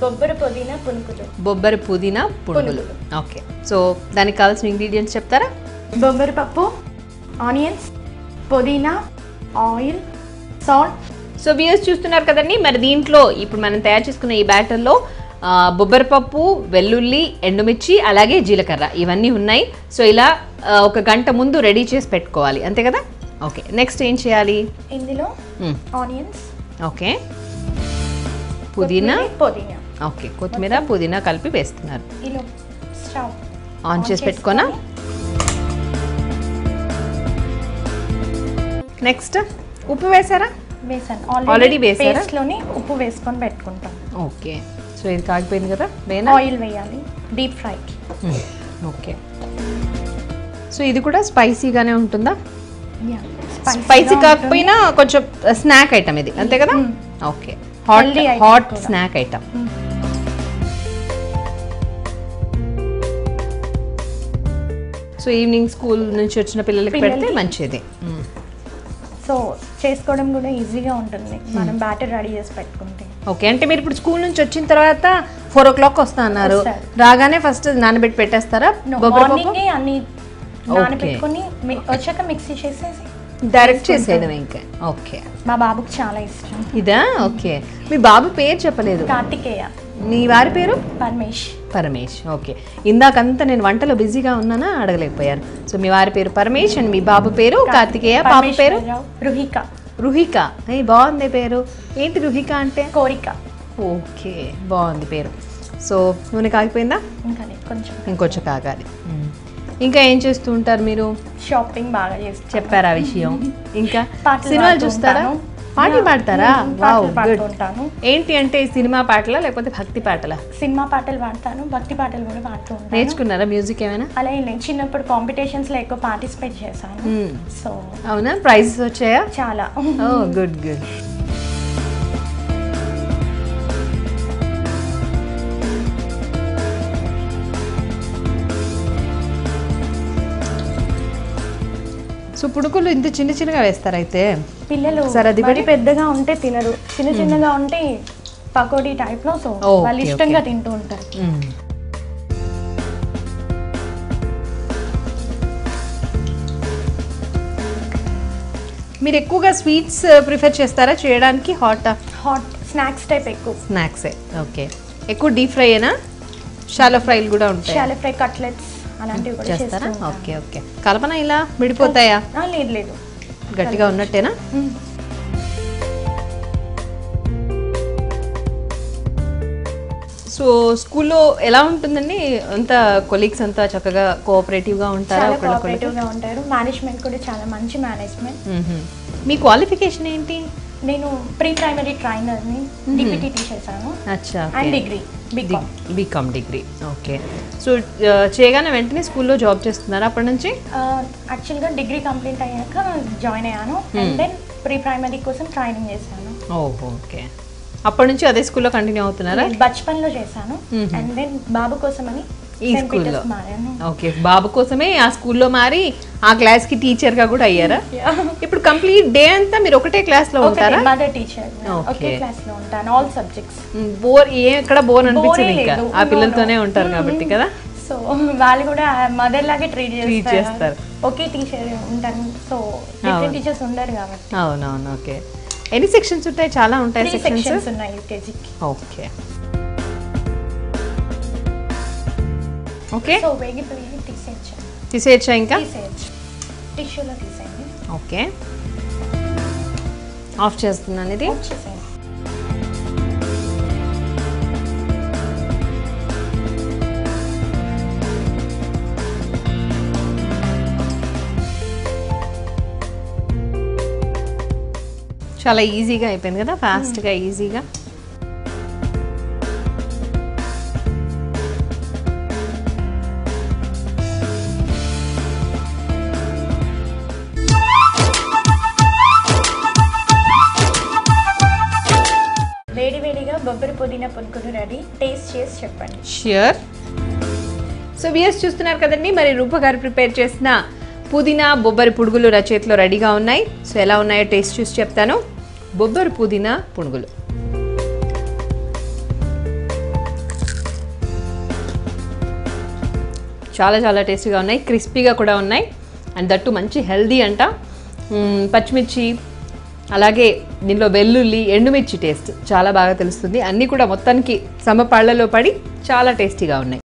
బొబ్బరి పుదీనా పునుకులు. బొబ్బరి పుదీనా punukulu. Okay, so దానికి కావాల్సిన ఇంగ్రీడియంట్స్ చెప్తారా? బొబ్బరి పప్పు, ఆనియన్స్, పుదీనా, ఆయిల్, సాల్ట్. సో వ్యూయర్స్ చూస్తున్నారు కదండి, మరి దీంట్లో ఇప్పుడు మనం తయారు చేసుకున్న ఈ బ్యాటర్లో బొబ్బరిపప్పు, వెల్లుల్లి, ఎండుమిర్చి, అలాగే జీలకర్ర ఇవన్నీ ఉన్నాయి. సో ఇలా 1 గంట ముందు రెడీ చేసి పెట్టుకోవాలి, అంతే కదా? ఓకే, నెక్స్ట్ ఏం చేయాలి? ఇందులో ఆనియన్స్, ఓకే, పుదీనా, ఓకే, కొత్తిమీర, పుదీనా కలిపి వేస్తున్నారు. ఇలా స్టవ్ ఆన్ చేసి పెట్టుకోనా? నెక్స్ట్ ఉప్పు వేసారా? వేసాను, ఆల్రెడీ వేసారా? పేస్ట్లోనే ఉప్పు వేసుకొని పెట్టుకుంటాం. ఓకే, సో ఇది కాగిపోయింది కదా, ఆయిల్ వేయాలి డీప్ ఫ్రై. ఓకే, సో ఇది కూడా స్పైసీగానే ఉంటుందా? స్పైసీ కాకపోయినా కొంచెం స్నాక్ ఐటమ్ ఇది, అంతే కదా? Okay, hot snack item. So evening school నుంచి వచ్చిన పిల్లలకి పెడితే మంచిది. సో చేసుకోవడం కూడా ఈజీగా ఉంటుంది మనం బ్యాటర్ రెడీ చేసి పెట్టుకుంటే. ఓకే, అంటే మీరు ఇప్పుడు స్కూల్ నుంచి వచ్చిన తర్వాత 4 o'clock వస్తా అన్నారు, రాగానే ఫస్ట్ నానబెట్టి పెట్టేస్తారా? మార్నింగ్ అన్ని నానబెట్టుకొని వచ్చాక మిక్సీ చేసేసి డైరెక్ట్ చేసేయడం ఇంకా. ఓకే, మా బాబుకి చాలా ఇష్టం ఇదా? ఓకే, మీ బాబు పేరు చెప్పలేదు. కార్తికేయ. మీ వారి పేరు? పరమేష్. ఓకే, ఇందాకంతా నేను వంటలో బిజీగా ఉన్నానా అడగలేకపోయాను. సో మీ వారి పేరు పరమేష్ అండ్ మీ బాబు పేరు కార్తికేయ. పాప పేరు రుహిక. బాగుంది పేరు. ఏంటి రుహిక అంటే? కోరిక. ఓకే, బాగుంది పేరు. సో నూనె కాగిపోయిందా? ఇంకొంచెం కాగాలి. ఇంకా ఏం చేస్తూ ఉంటారు మీరు? షాపింగ్ బాగా చేస్తారు. చెప్పారా విషయం? ఇంకా సినిమాలు చూస్తారా? పాటలు పాడతారా? ఏంటి అంటే సినిమా పాటలా లేకపోతే భక్తి పాటలా? సినిమా పాటలు పాడతాను, భక్తి పాటలు కూడా పాడుతూ ఉంటాను. నేర్చుకున్నారా మ్యూజిక్ ఏమైనా? అలా నేను చిన్నప్పుడు కాంపిటీషన్స్ లో ఎక్కువ పార్టిసిపేట్ చేశాను. సో అవునా, ప్రైజెస్ వచ్చాయా? చాలా. ఓ గుడ్. సో పుణుకులు ఇంత చిన్నగా వేస్తారు అయితే పిల్లలు. మరి పెద్దగా ఉంటే తినరు, చిన్నగా ఉంటే పకోడీ టైప్ లో. సో వాళ్ళు ఇష్టంగా తింటూ ఉంటారు. మీరు ఎక్కువగా స్వీట్స్ ప్రిఫర్ చేస్తారా చేయడానికి? హాట్ స్నాక్స్ టైప్ ఎక్కువ. స్నాక్సే. ఓకే, ఎక్కువ డీప్ ఫ్రై అయినా షాలో ఫ్రైలు కూడా ఉంటాయి? షాలో ఫ్రై, కట్లెట్స్ అలాంటివి కూడా చేస్తారా? ఓకే, కల్పన ఇలా విడిపోతాయా? లేదు, గట్టిగా ఉన్నట్టేనా? సో స్కూల్లో ఎలా ఉంటుందండి? అంతా కొలీగ్స్ అంతా చక్కగా కోఆపరేటివ్గా ఉంటారా? కోఆపరేటివ్గా ఉంటారు. మేనేజ్మెంట్ కూడా చాలా మంచి మేనేజ్మెంట్. మీ క్వాలిఫికేషన్ ఏంటి? నేను ప్రీ ప్రైమరీ ట్రైనర్ని, డిప్యూటీ చేశాను. అచ్చా, and degree BCom degree. Okay, so చేయగానే వెంటనే స్కూల్లో జాబ్ చేస్తున్నారా అప్పటి నుంచి? యాక్చువల్గా డిగ్రీ కంప్లీట్ అయ్యాక జాయిన్ అయ్యాను. అండ్ దెన్ ప్రీ ప్రైమరీ కోసం ట్రైనింగ్ చేశాను. ఓకే, అప్పటి నుంచి అదే స్కూల్లో కంటిన్యూ అవుతున్నారా? బచ్పన్లో చేశాను. అండ్ దెన్ బాబు కోసమని ఈ స్కూల్లో. ఓకే, బాబు కోసమే ఆ స్కూల్లో మారి ఆ క్లాస్ కి టీచర్ గా కూడా అయ్యారా? ఇప్పుడు కంప్లీట్ డే అంతా మీరు ఒకటే క్లాస్ లో ఉంటారా? మదర్ టీచర్, ఒకే క్లాస్ లో ఉంటాను, ఆల్ సబ్జెక్ట్స్. ఎక్కడ బోర్ అనిపించదు ఇంకా, ఆ పిల్లలతోనే ఉంటారు కాబట్టి కదా. సో వాళ్ళు కూడా మదర్ లాగే ట్రీట్ చేస్తారు. ఒకే టీచర్ ఉంటాను, సో డిఫరెంట్ టీచర్స్ ఉండరు కాబట్టి. అవునవును. ఓకే, ఎన్ని సెక్షన్స్ ఉంటాయి? చాలా ఉంటాయి. సెక్షన్స్ ఉన్నాయి యూకేజీకి. ఓకే ఓకే, సో వేగిపోయి తీసేయచ్చా? ఇంకా టిష్యూలో తీసేయండి. ఓకే, ఆఫ్ చేస్తున్నాను ఇది. చాలా ఈజీగా అయిపోయింది కదా, ఫాస్ట్గా ఈజీగా. వేడివేడిగా బొబ్బరి పుదీనా పునుకులు రెడీ, టేస్ట్ చేసి చెప్పండి. ష్యూర్. సో వ్యూయర్స్ చూస్తున్నారు కదండి, మరి రూప గారు ప్రిపేర్ చేసిన పుదీనా బొబ్బరి పునుగులు చేతిలో రెడీగా ఉన్నాయి. సో ఎలా ఉన్నాయో టేస్ట్ చూసి చెప్తాను. బొబ్బరి పుదీనా పునుగులు. చాలా చాలా టేస్టీగా ఉన్నాయి, క్రిస్పీగా కూడా ఉన్నాయి. అండ్ దట్టు మంచి హెల్దీ అంట. పచ్చిమిర్చి అలాగే దీనిలో వెల్లుల్లి ఎండుమిర్చి టేస్ట్ చాలా బాగా తెలుస్తుంది. అన్నీ కూడా మొత్తానికి సమపాళ్లలో పడి చాలా టేస్టీగా ఉన్నాయి.